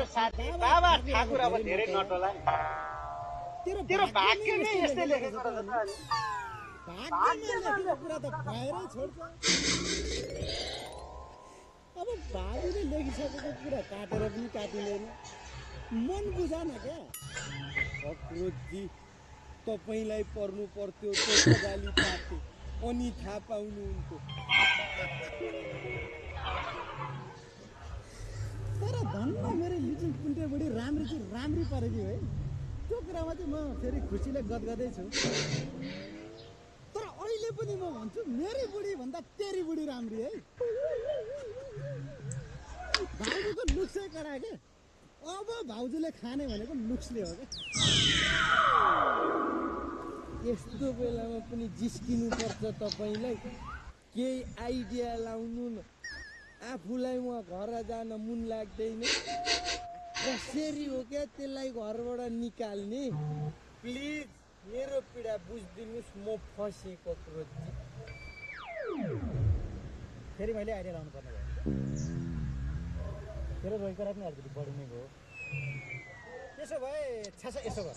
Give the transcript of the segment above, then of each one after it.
मेरो साथी बाबा ठाकुर अब धेरै नटोला नि तेरो भाग्य नै यस्तै लेखेको रहेछ अनि भाग्यमा लेखेको कुरा त भएरै छोड्छ अब भावीले लेखिसकेको कुरा काटेर पनि काटिँदैन मन बुझान क्या अक्रोजी तपाईलाई पर्नु पर्थ्यो त्यो गाली पाते अनि थाहा पाउनुहुन्थ्यो तर धन्न मेरो लिटिल पुन्टे बुढी राम्री परेकी है त्यो कुरामा चाहिँ म फेरि खुसीले गदगदै छु तर अहिले पनि म भन्छु मेरी बुढी भन्दा तेरी बुढी राम्री है भाउजूको लुक्सै करा के अब भाउजूले खाने भनेको लुक्सले हो क्या यस्तो बेलामा पनि जिस्किनु पर्छ तपाईलाई केही आइडिया लाउनु न आफूलाई म घर जान मुन लाग्दैन कसरी हो क्या त्यसलाई घरबाट निकाल्ने प्लिज मेरो पीडा बुझिदिनुस् म फसेको क्रोजी फेरि मैले आइडिया लाउनु पर्ने भयो तेरो रोइको रात नै अलिकति बढी नै भयो त्यसो भए छासा यसो गर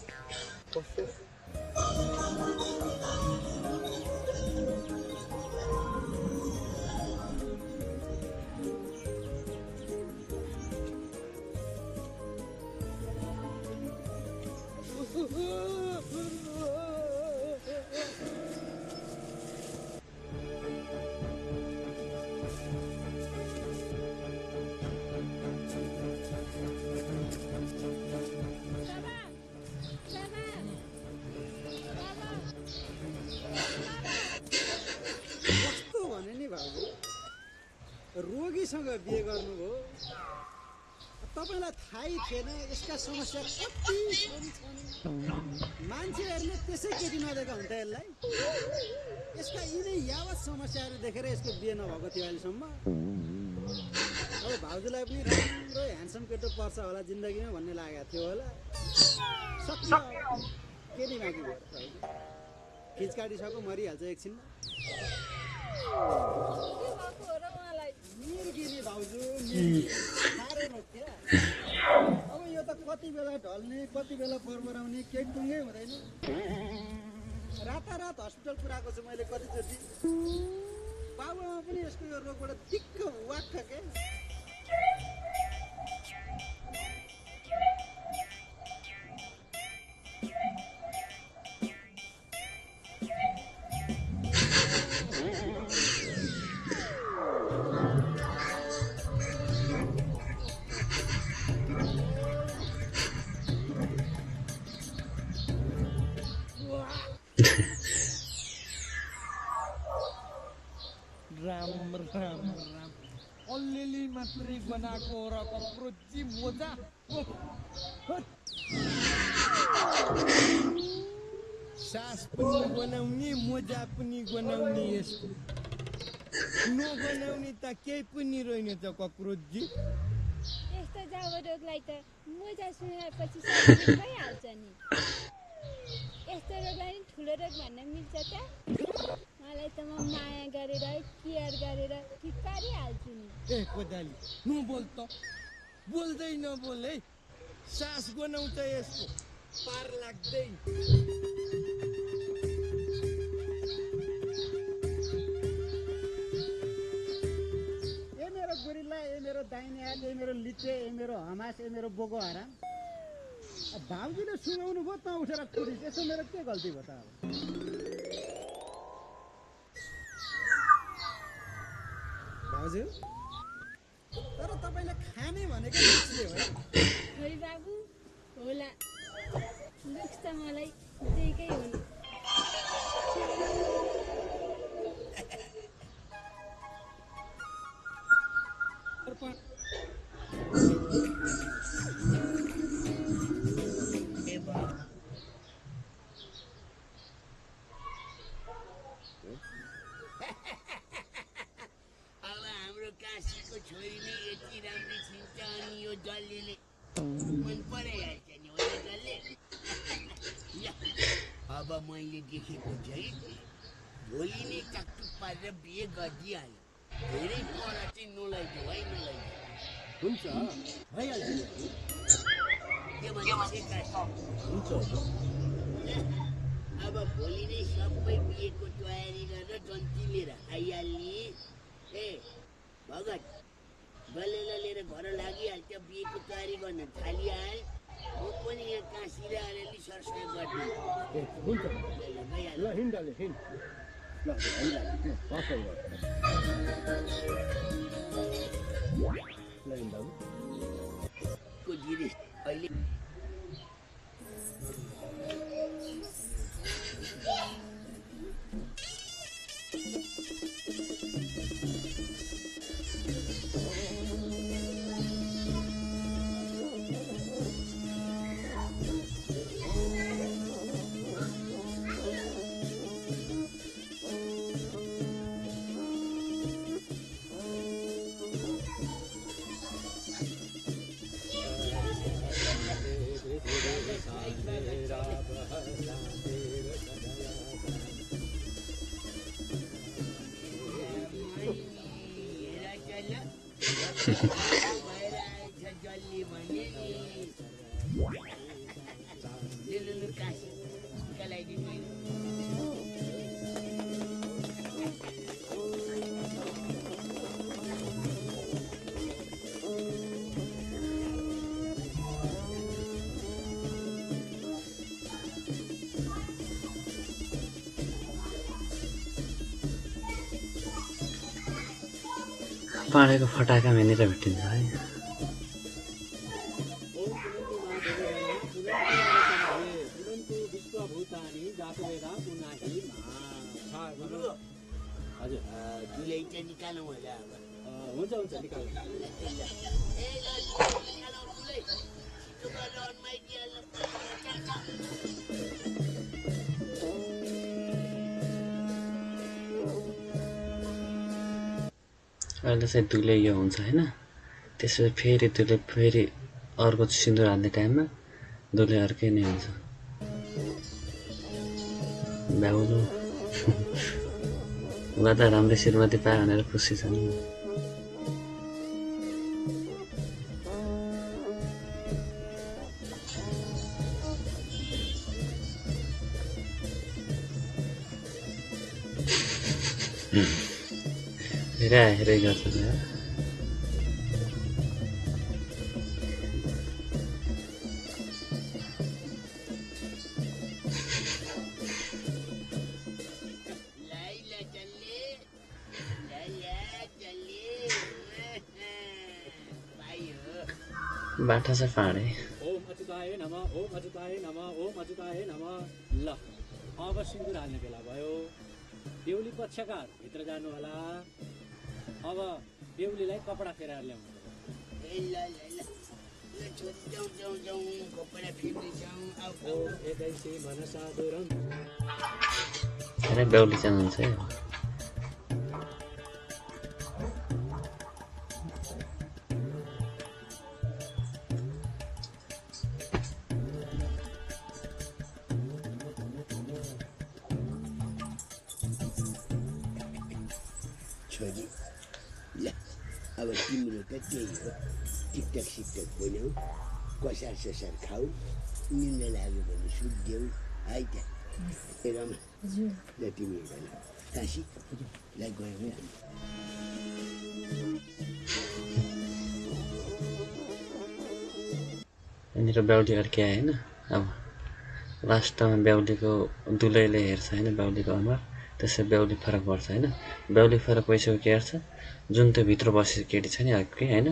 रोगीसँग बिहे गर्नुभयो तपाईलाई थाहै थिएन यसका समस्या कति छन् मान्छेहरूले त्यसै केटी नदेका हुन्छ यसलाई यसका यिनै यावत समस्याहरू देखेर यसको बिहे नभएको थियो अहिलेसम्म अब भाउजूलाई पनि राम्रो ह्यान्डसम केटो पर्छ होला जिन्दगीमा भन्ने लागेको थियो होला सक्यो केटी बाँकी भयो खिच काटिसक्यो मरिहाल्छ एकछिनमा मिर्गिने भाउजू साह्रो नोक्या अब यो त कति बेला ढल्ने कति बेला बरबराउने केही टुङ्गै हुँदैन रातारात हस्पिटल पुऱ्याएको छु मैले कतिचोटि बाबुआमा पनि यसको यो रोगबाट दिक्क वाक्क के राम अलिअलि मात्रै बनाएको र कक्रोची मोजा सास पनि बनाउने मोजा पनि बनाउने यसको नबनाउने त केही पनि रहेन त कक्रोची यस्तो जाब रोगलाई त मोजा सुनेपछि भइहाल्छ नि यस्तो रोगलाई नि ठुलो रोग भन्न मिल्छ त मलाई त म माया गरेर केयर गरेर ठिक पारिहाल्छु नि ए कोदाली नबोल त बोल्दै नबोल है सास गनाउँछ यसको पार लाग्दै ए मेरो गोरिल्ला ए मेरो दाहिने हात ए मेरो लिचे ए मेरो हमास ए मेरो बोको हराम भाउजूले सुनाउनु भयो त उठेर कुरिस यसो मेरो के गल्ती भयो त अब भाउजू तर तपाईले खाने भनेको लुक्सले हो है बाबु होला लुक्स त मलाई जेकै हो नि छोरीले यति राम्रो छिन्छ अनि यो जल्लीले मन पराइहाल्छ नि हो जल्ले अब मैले देखेको चाहिँ भोलि नै टकटुक पारेर बिहे गरिदिइहाल्यो धेरै पर चाहिँ नलैजाऊ है नलैजाऊ हुन्छ भइहाल्छ नि के भन्छ हुन्छ अब भोलि नै सबै बिहेको तयारी गरेर जन्ती लिएर आइहाल्ने ए भगत बल्लेलाई लिएर घर लागिहाल्छ बिहेको तयारी गर्न थालिहाल म पनि यहाँ काँसिएर अलिअलि सरसफाइ गरिदिन्छु हुन्छ भइहाल्छ ल हिँड्दाले हिँड ल हिँड्दा को गिरिस अहिले जल्ली भने नि काशी गलाइदिनु पाडेको फटाका यहाँनिर भेटिन्छ है हजुर दुलै चाहिँ निकालौँ होला अब हुन्छ हुन्छ निकाल्नु अहिले चाहिँ दुले यो हुन्छ होइन त्यसपछि फेरि दुले फेरि अर्को सिन्दुर हाल्ने टाइममा दुले अर्कै नै हुन्छ भ्याउनु उहाँ त राम्रै श्रीमती पायो भनेर खुसी छन् हेरे हेरे गर्छ बाटा चाहिँ फाँडे ओम अच्युताय नमः ओम अच्युताय नमः ओम अच्युताय नमः ल अब सिन्दुर हाल्ने बेला भयो बेहुली पक्षकार भित्र जानु होला अब बेहुलीलाई कपडा फेरेर ल्याउनु धेरै बेहुली चाहिँ हुन्छ है छोरी ल अब तिम्रो त त्यही हो टिकटक सिकटक बनाऊ कसार ससार खाऊ निन्द लाग्यो भने सुत्देऊ है त रमा ल तिमी हेर ल काशी ल गयो है यहाँनिर बेहुली अर्कै आयो होइन अब लास्टमा बेहुलीको दुलैले हेर्छ होइन बेहुलीको अनुहार त्यसै बेहुली फरक पर्छ होइन बेहुली फरक भइसक्यो के हेर्छ जुन त्यो भित्र बसेको केटी छ नि अर्कै होइन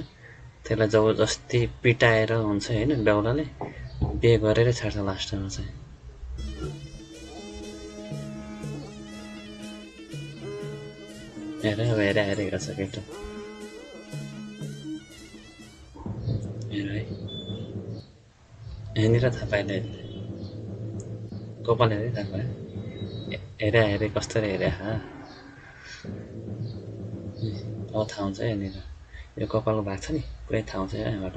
त्यसलाई जबरजस्ती पिटाएर हुन्छ होइन बेहुलाले बिहे गरेरै छाड्छ लास्टमा चाहिँ हेर अब हेरे गर्छ केटो हेर है यहाँनिर थाहा पाइले कपाल हेरे थाहा पायो हेरे कसरी हेरे अब थाहा हुन्छ यहाँनिर यो कपालको भाग छ नि पुरै थाहा हुन्छ यहाँबाट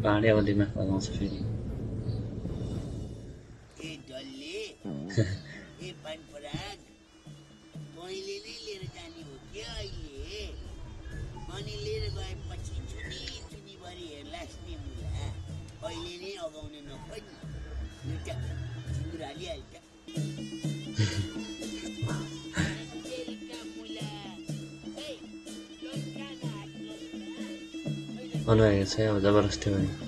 पाहाडे अब दिमाग लगाउँछ फेरि ए पानपराग तैँले नै लिएर जाने हो सिन्दुर हालिहाल्छ अनुहार हेर्छ अब जबरजस्ती भयो